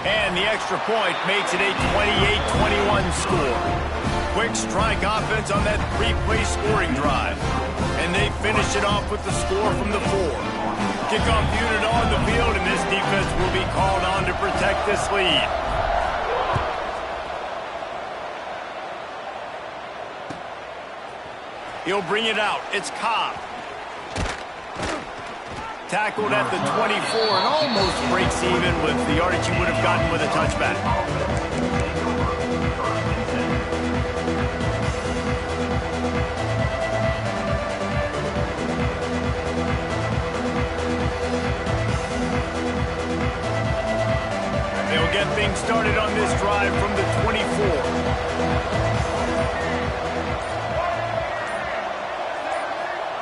And the extra point makes it a 28-21 score. Quick strike offense on that 3-play scoring drive. And they finish it off with the score from the 4. Kickoff unit on the field, and this defense will be called on to protect this lead. He'll bring it out. It's Cobb. Tackled at the 24 and almost breaks even with the yardage he would have gotten with a touchback. getting started on this drive from the 24.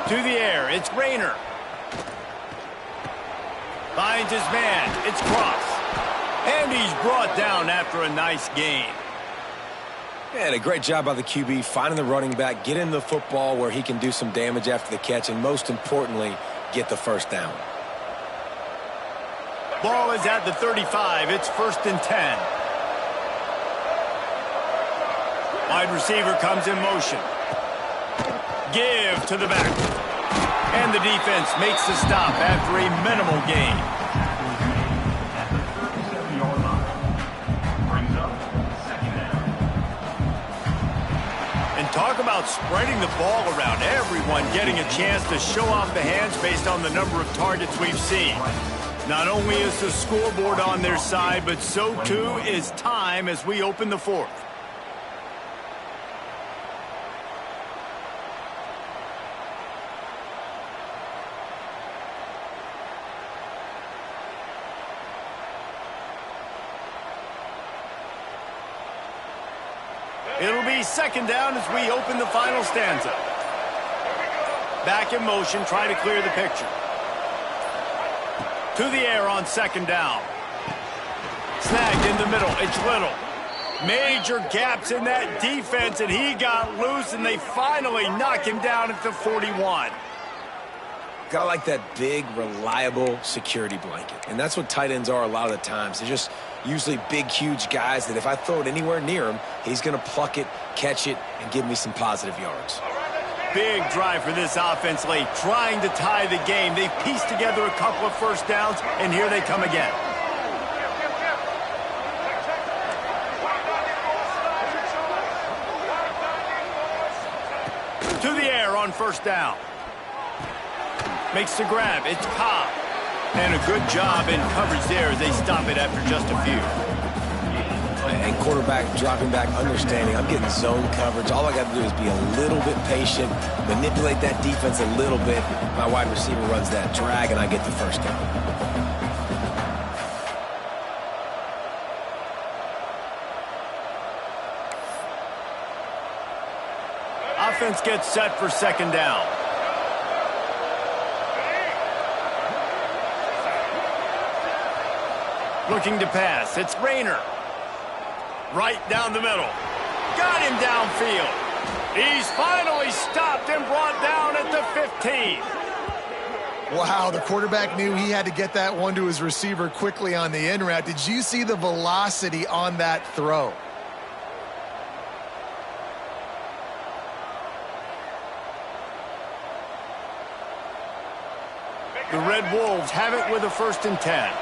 To the air, it's Rayner. Finds his man, it's Cross. And he's brought down after a nice gain.
And a great job by the QB finding the running back, getting the football where he can do some damage after the catch, and most importantly, get the first down.
Ball is at the 35. It's 1st and 10. Wide receiver comes in motion. Give to the back. And the defense makes the stop after a minimal gain. And talk about spreading the ball around. Everyone getting a chance to show off the hands based on the number of targets we've seen. Not only is the scoreboard on their side, but so too is time as we open the 4th. It'll be 2nd down as we open the final stanza. Back in motion, try to clear the picture. To the air on 2nd down. Snagged in the middle. It's Little. Major gaps in that defense, and he got loose, and they finally knock him down at the 41.
Got like that big, reliable security blanket. And that's what tight ends are a lot of the times. They're just usually big, huge guys that if I throw it anywhere near him, he's going to pluck it, catch it, and give me some positive yards.
Big drive for this offense late, trying to tie the game. They've pieced together a couple of first downs, and here they come again. To the air on 1st down. Makes the grab. It's Cobb. And a good job in coverage there as they stop it after just a few.
And quarterback dropping back, understanding I'm getting zone coverage. All I got to do is be a little bit patient, manipulate that defense a little bit. My wide receiver runs that drag, and I get the first down.
Offense gets set for 2nd down. Looking to pass. It's Rayner. Right down the middle. Got him downfield. He's finally stopped and brought down at the 15.
Wow, the quarterback knew he had to get that one to his receiver quickly on the in route. Did you see the velocity on that throw?
The Red Wolves have it with a 1st and 10.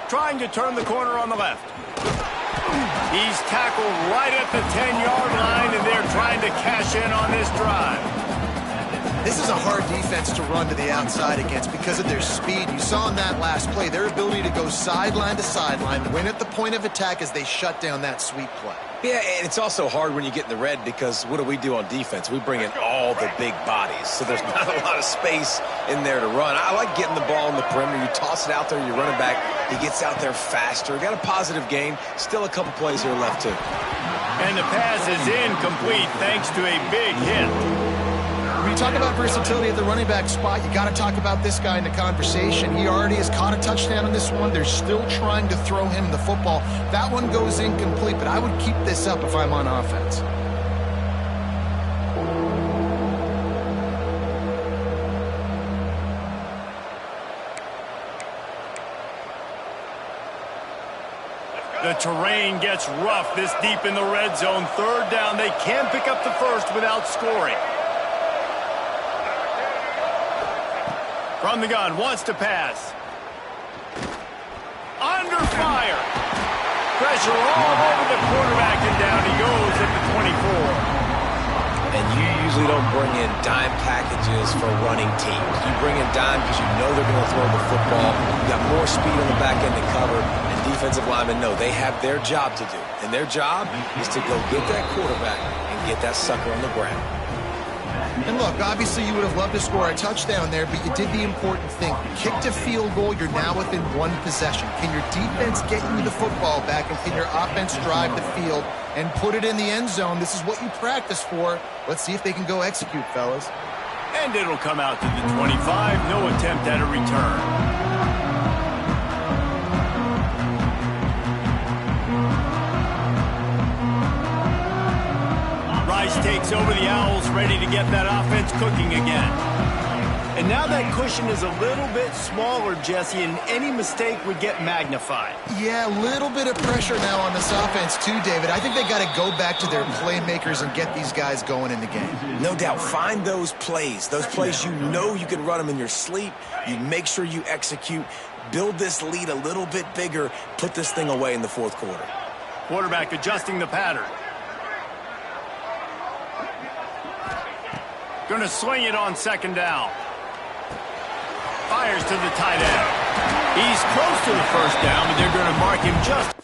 Trying to turn the corner on the left. He's tackled right at the 10-yard line, and they're trying to cash in on this drive.
This is a hard defense to run to the outside against because of their speed. You saw in that last play, their ability to go sideline to sideline, win at the point of attack as they shut down that sweep play.
Yeah, and it's also hard when you get in the red because what do on defense? We bring in all the big bodies, so there's not a lot of space in there to run. I like getting the ball in the perimeter. You toss it out there, you run it back. He gets out there faster. Got a positive gain. Still a couple plays here left, too.
And the pass is incomplete thanks to a big hit.
When you talk about versatility at the running back spot, you got to talk about this guy in the conversation. He already has caught a touchdown on this one. They're still trying to throw him the football. That one goes incomplete, but I would keep this up if I'm on offense.
The terrain gets rough this deep in the red zone. 3rd down. They can pick up the first without scoring. From the gun, wants to pass. Under fire. Pressure all over the quarterback, and down he goes at the 24.
And you usually don't bring in dime packages for running teams. You bring in dime because you know they're going to throw the football. You got more speed on the back end to cover, and defensive linemen know they have their job to do. And their job is to go get that quarterback and get that sucker on the ground.
And look, obviously you would have loved to score a touchdown there, but you did the important thing. Kicked a field goal, you're now within one possession. Can your defense get you the football back, and can your offense drive the field and put it in the end zone? This is what you practice for. Let's see if they can go execute, fellas.
And it'll come out to the 25. No attempt at a return. Rice takes over the Owls, ready to get that offense cooking again. And now that cushion is a little bit smaller, Jesse, and any mistake would get magnified.
Yeah, a little bit of pressure now on this offense too, David. I think they got to go back to their playmakers and get these guys going in the game.
No doubt. Find those plays you know you can run them in your sleep. You make sure you execute. Build this lead a little bit bigger. Put this thing away in the fourth quarter.
Quarterback adjusting the pattern. Going to swing it on second down. Fires to the tight end. He's close to the first down, but they're going to mark him just.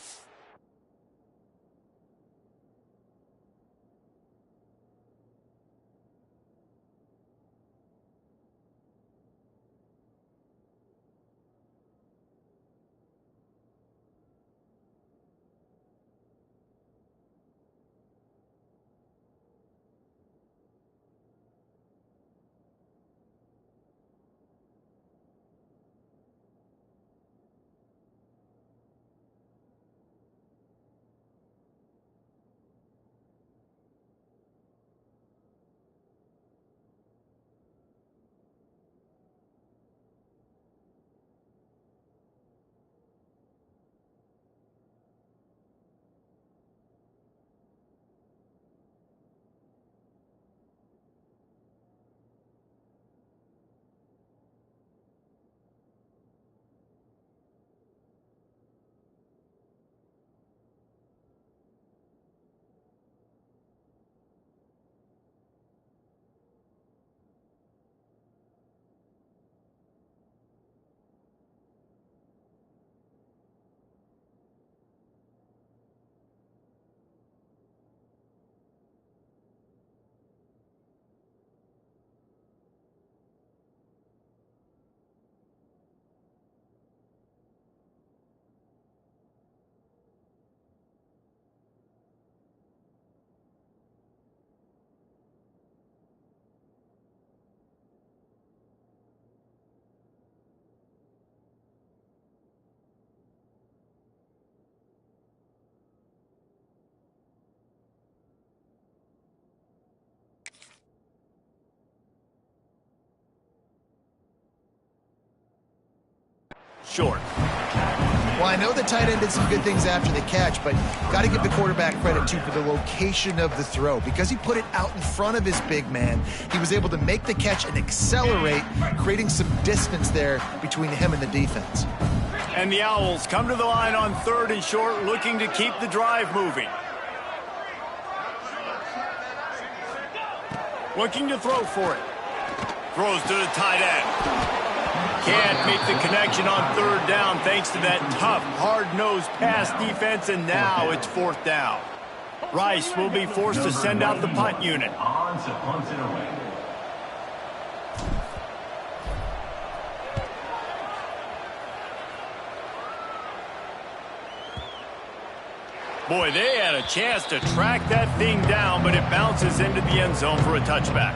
Short.
Well, I know the tight end did some good things after the catch, but got to give the quarterback credit, too, for the location of the throw. Because he put it out in front of his big man, he was able to make the catch and accelerate, creating some distance there between him and the defense.
And the Owls come to the line on third and short, looking to keep the drive moving. Looking to throw for it. Throws to the tight end. Can't make the connection on third down thanks to that tough, hard-nosed pass defense, and now it's fourth down. Rice will be forced to send out the punt unit. Boy, they had a chance to track that thing down, but it bounces into the end zone for a touchback.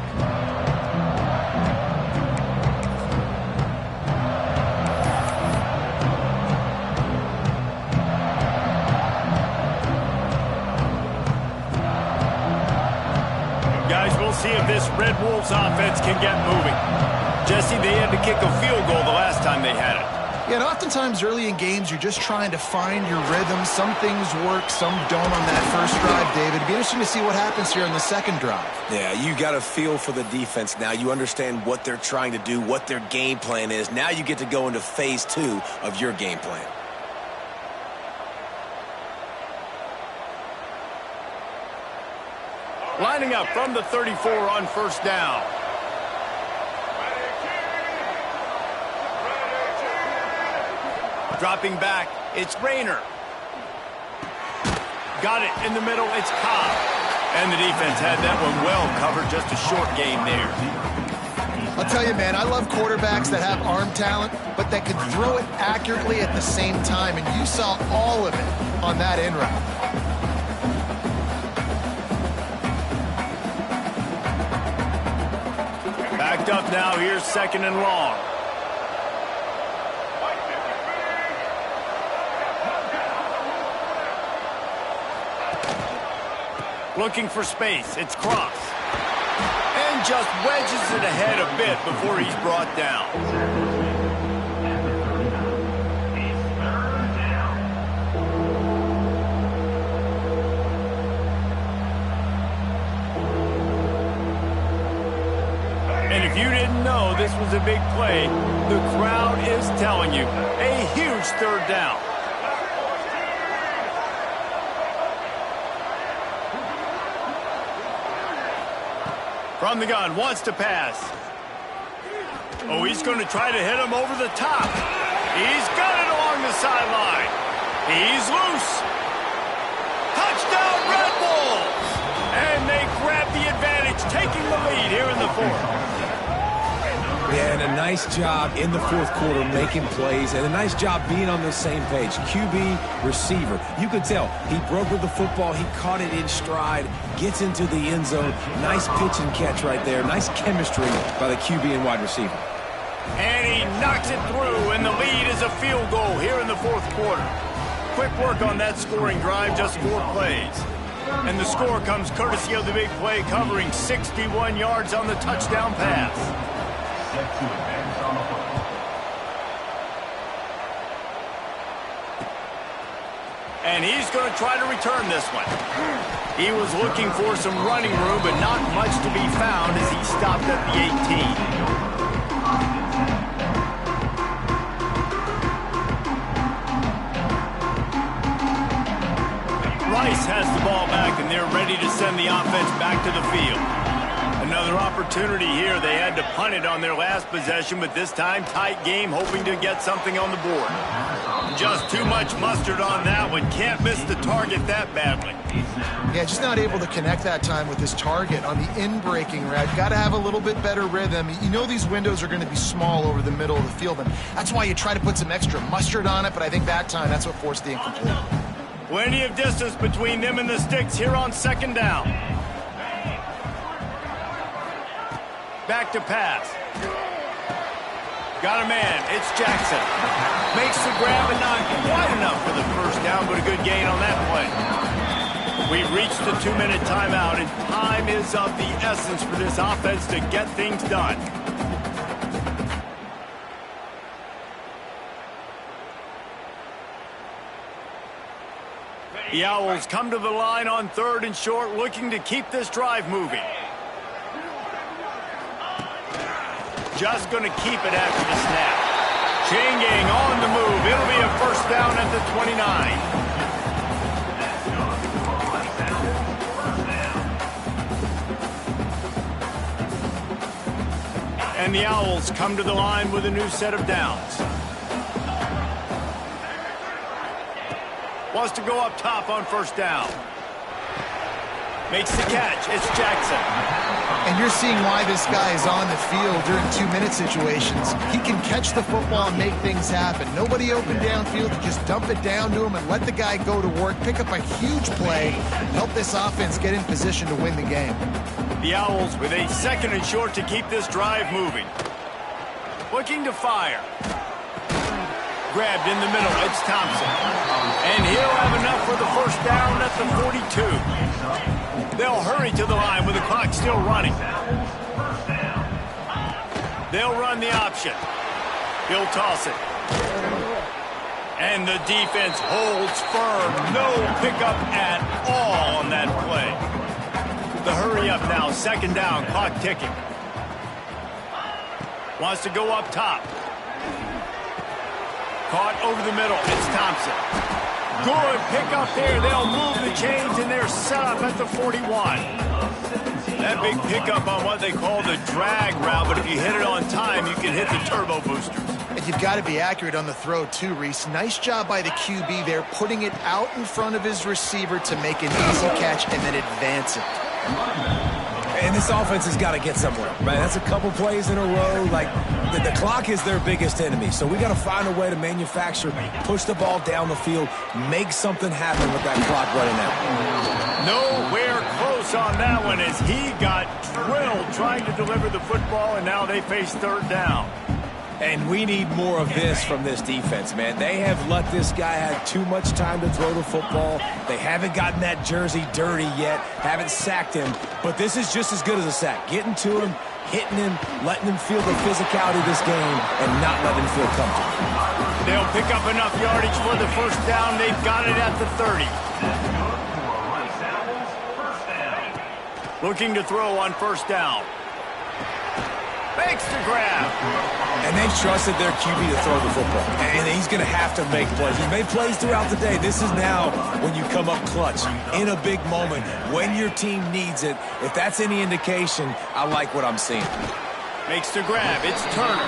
Guys, we'll see if this Red Wolves offense can get moving. Jesse, they had to kick a field goal the last time they had it.
Yeah, and oftentimes early in games, you're just trying to find your rhythm. Some things work, some don't on that first drive, David. It'd be interesting to see what happens here on the second drive.
Yeah, you got a feel for the defense now. You understand what they're trying to do, what their game plan is. Now you get to go into phase 2 of your game plan.
Lining up from the 34 on first down. Dropping back, it's Rayner. Got it in the middle, it's Cobb. And the defense had that one well covered, just a short game there.
I'll tell you, man, I love quarterbacks that have arm talent, but that can throw it accurately at the same time, and you saw all of it on that in route.
Backed up now, here's 2nd and long. Looking for space, it's Cross. And just wedges it ahead a bit before he's brought down. And if you didn't know this was a big play, the crowd is telling you, a huge 3rd down. From the gun, wants to pass. Oh, he's going to try to hit him over the top. He's got it along the sideline. He's loose. Touchdown, Red Bulls! And they grab the advantage, taking the lead here in the 4th.
Yeah, and a nice job in the 4th quarter making plays, and a nice job being on the same page. QB, receiver. You could tell he broke with the football. He caught it in stride, gets into the end zone. Nice pitch and catch right there. Nice chemistry by the QB and wide receiver.
And he knocks it through, and the lead is a field goal here in the 4th quarter. Quick work on that scoring drive, just 4 plays. And the score comes courtesy of the big play, covering 61 yards on the touchdown pass. And he's going to try to return this one. He was looking for some running room, but not much to be found as he stopped at the 18. Rice has the ball back, and they're ready to send the offense back to the field. Another opportunity here. They had to punt it on their last possession, but this time tight game, hoping to get something on the board. Just too much mustard on that one. Can't miss the target that badly.
Yeah, just not able to connect that time with his target on the in-breaking route. Got to have a little bit better rhythm. You know these windows are going to be small over the middle of the field, and that's why you try to put some extra mustard on it, but I think that time that's what forced the incomplete.
Plenty of distance between them and the sticks here on 2nd down. Back to pass. Got a man. It's Jackson. Makes the grab and not quite enough for the 1st down, but a good gain on that play. We've reached the 2-minute timeout, and time is of the essence for this offense to get things done. The Owls come to the line on 3rd and short, looking to keep this drive moving. Just going to keep it after the snap. Changing on the move. It'll be a 1st down at the 29. And the Owls come to the line with a new set of downs. Wants to go up top on 1st down. Makes the catch. It's Jackson.
And you're seeing why this guy is on the field during 2-minute situations. He can catch the football and make things happen. Nobody open downfield. You just dump it down to him and let the guy go to work, pick up a huge play, and help this offense get in position to win the game.
The Owls with a 2nd and short to keep this drive moving. Looking to fire. Grabbed in the middle. It's Thompson. And he'll have enough for the 1st down at the 42. They'll hurry to the line with the clock still running. They'll run the option. He'll toss it. And the defense holds firm. No pickup at all on that play. The hurry up now. 2nd down. Clock ticking. Wants to go up top. Caught over the middle. It's Thompson. Good pickup there. They'll move the chains, and they're set up at the 41. That big pickup on what they call the drag route, but if you hit it on time, you can hit the turbo boosters.
And you've got to be accurate on the throw, too, Reese. Nice job by the QB there, putting it out in front of his receiver to make an easy catch and then advance it.
And this offense has got to get somewhere, man. That's a couple plays in a row. Like, the clock is their biggest enemy. So we got to find a way to manufacture, push the ball down the field, make something happen with that clock running out.
Nowhere close on that one as he got drilled trying to deliver the football, and now they face third down.
And we need more of this from this defense, man. They have let this guy have too much time to throw the football. They haven't gotten that jersey dirty yet, haven't sacked him. But this is just as good as a sack. Getting to him, hitting him, letting him feel the physicality of this game, and not letting him feel comfortable.
They'll pick up enough yardage for the first down. They've got it at the 30. Looking to throw on first down. Makes the grab.
And they've trusted their QB to throw the football. And he's going to have to make plays. He's made plays throughout the day. This is now when you come up clutch, in a big moment, when your team needs it. If that's any indication, I like what I'm seeing.
Makes the grab. It's Turner.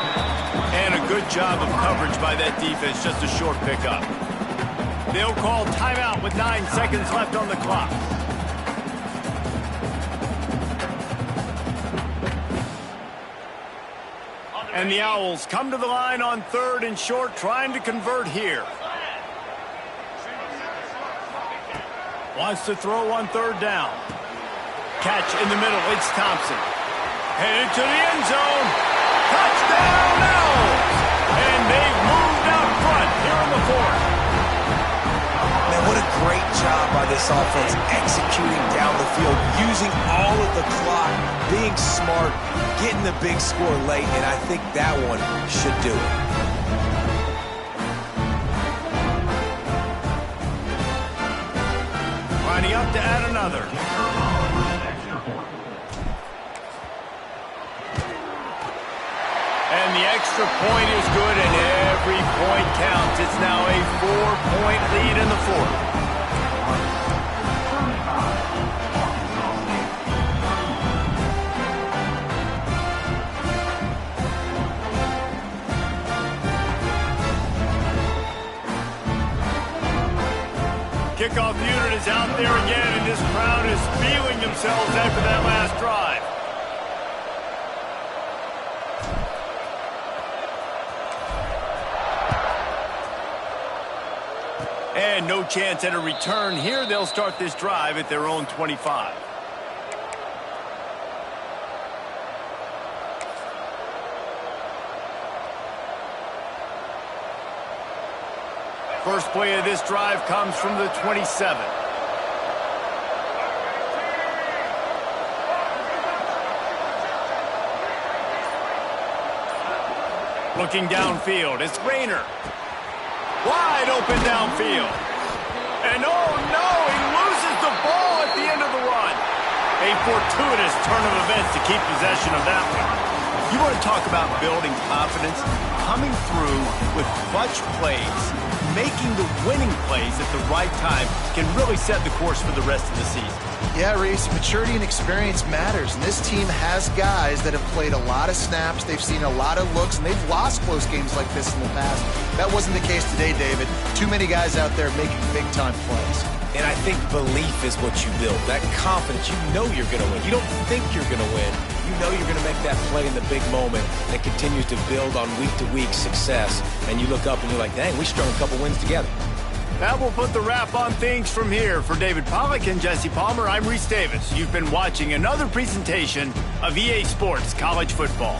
And a good job of coverage by that defense. Just a short pickup. They'll call timeout with 9 seconds left on the clock. And the Owls come to the line on third and short, trying to convert here. Wants to throw on third down. Catch in the middle, it's Thompson. Headed to the end zone. Touchdown Owls! And they've moved out front here in the fourth.
Man, what a great job by this offense executing down the field, using all of the clock, being smart, getting the big score late, and I think that one should do it.
Lining up to add another. And the extra point is good, and every point counts. It's now a 4-point lead in the fourth. Kickoff unit is out there again, and this crowd is feeling themselves after that last drive. And no chance at a return here. They'll start this drive at their own 25. First play of this drive comes from the 27. Looking downfield, it's Rayner. Wide open downfield. And oh no, he loses the ball at the end of the run. A fortuitous turn of events to keep possession of that one. You want to talk about building confidence? Coming through with clutch plays, making the winning plays at the right time can really set the course for the rest of the season.
Yeah, Reese, maturity and experience matters, and this team has guys that have played a lot of snaps, they've seen a lot of looks, and they've lost close games like this in the past. That wasn't the case today, David. Too many guys out there making big-time plays.
And I think belief is what you build, that confidence. You know you're going to win. You don't think you're going to win. You know you're going to make that play in the big moment that continues to build on week-to-week success. And you look up and you're like, dang, we strung a couple wins together.
That will put the wrap on things from here. For David Pollack and Jesse Palmer, I'm Reese Davis. You've been watching another presentation of EA Sports College Football.